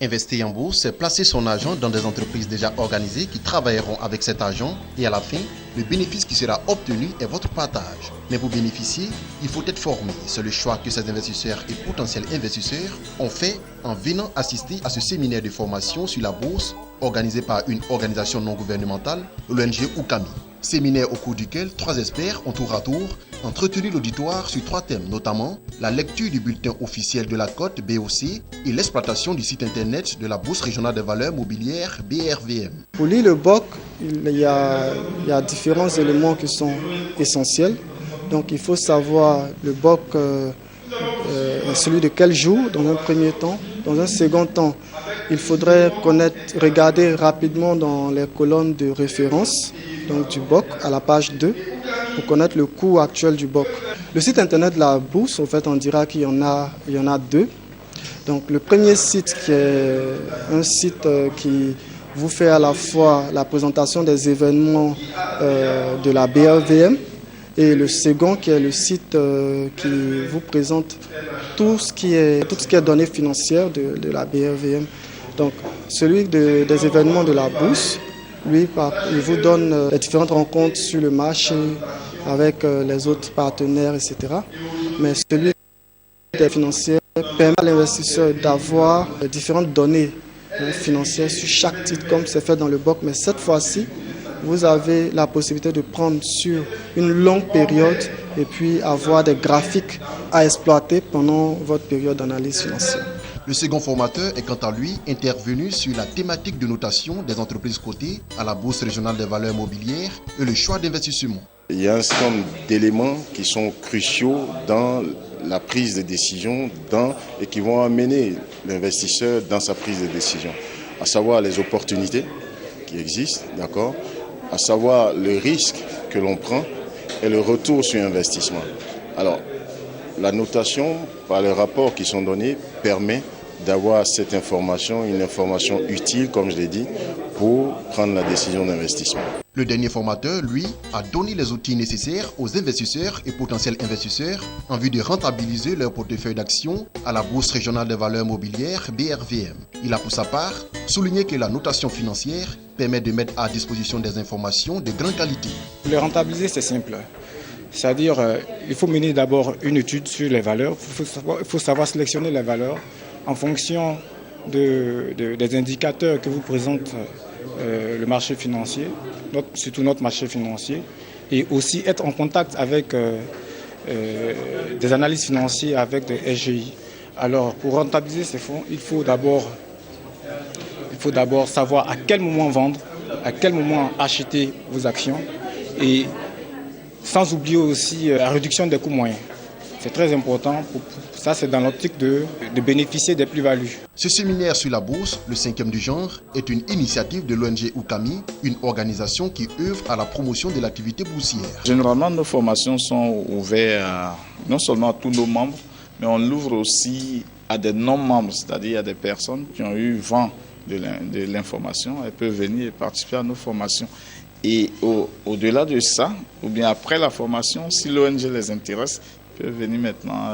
Investir en bourse, c'est placer son argent dans des entreprises déjà organisées qui travailleront avec cet argent et à la fin, le bénéfice qui sera obtenu est votre partage. Mais pour bénéficier, il faut être formé. C'est le choix que ces investisseurs et potentiels investisseurs ont fait en venant assister à ce séminaire de formation sur la bourse organisé par une organisation non gouvernementale, l'ONG Oukami. Séminaire au cours duquel 3 experts ont tour à tour entretenu l'auditoire sur 3 thèmes, notamment la lecture du bulletin officiel de la cote BOC et l'exploitation du site internet de la Bourse régionale des valeurs mobilières BRVM. Pour lire le BOC, il y a différents éléments qui sont essentiels. Donc il faut savoir le BOC celui de quel jour dans un premier temps. Dans un second temps, il faudrait regarder rapidement dans les colonnes de référence donc du BOC à la page 2 pour connaître le cours actuel du BOC. Le site internet de la bourse, en fait, on dira qu'il y en a 2. Donc le premier site qui est un site qui vous fait à la fois la présentation des événements de la BRVM et le second qui est le site qui vous présente tout ce qui est données financières de la BRVM. Donc celui des événements de la bourse, lui, il vous donne les différentes rencontres sur le marché avec les autres partenaires, etc. Mais celui des financières permet à l'investisseur d'avoir différentes données financières sur chaque titre, comme c'est fait dans le BOC. Mais cette fois-ci, vous avez la possibilité de prendre sur une longue période et puis avoir des graphiques à exploiter pendant votre période d'analyse financière. Le second formateur est quant à lui intervenu sur la thématique de notation des entreprises cotées à la Bourse régionale des valeurs mobilières et le choix d'investissement. Il y a un certain nombre d'éléments qui sont cruciaux dans la prise de décision et qui vont amener l'investisseur dans sa prise de décision, à savoir les opportunités qui existent, d'accord, à savoir le risque que l'on prend et le retour sur investissement. Alors, la notation, par les rapports qui sont donnés, permet d'avoir cette information, une information utile, comme je l'ai dit, pour prendre la décision d'investissement. Le dernier formateur, lui, a donné les outils nécessaires aux investisseurs et potentiels investisseurs en vue de rentabiliser leur portefeuille d'actions à la Bourse régionale des valeurs mobilières BRVM. Il a pour sa part souligné que la notation financière permet de mettre à disposition des informations de grande qualité. Le rentabiliser, c'est simple. C'est-à-dire, il faut mener d'abord une étude sur les valeurs. Il faut savoir sélectionner les valeurs en fonction des indicateurs que vous présente le marché financier, surtout notre marché financier, et aussi être en contact avec des analystes financiers, avec des SGI. Alors, pour rentabiliser ces fonds, il faut d'abord savoir à quel moment vendre, à quel moment acheter vos actions, et sans oublier aussi la réduction des coûts moyens. C'est très important. Ça, c'est dans l'optique de bénéficier des plus-values. Ce séminaire sur la bourse, le 5e du genre, est une initiative de l'ONG Oukami, une organisation qui œuvre à la promotion de l'activité boursière. Généralement, nos formations sont ouvertes non seulement à tous nos membres, mais on l'ouvre aussi à des non-membres, c'est-à-dire à des personnes qui ont eu vent de l'information. Elles peuvent venir et participer à nos formations. Et au-delà de ça, ou bien après la formation, si l'ONG les intéresse, ils peuvent venir maintenant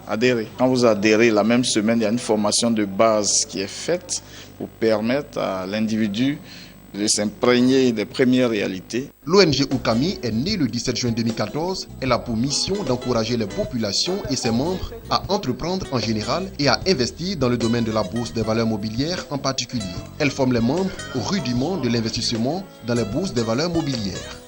adhérer. Quand vous adhérez, la même semaine, il y a une formation de base qui est faite pour permettre à l'individu de s'imprégner des premières réalités. L'ONG Oukami est née le 17 juin 2014. Elle a pour mission d'encourager les populations et ses membres à entreprendre en général et à investir dans le domaine de la bourse des valeurs mobilières en particulier. Elle forme les membres au rudiment de l'investissement dans les bourses des valeurs mobilières.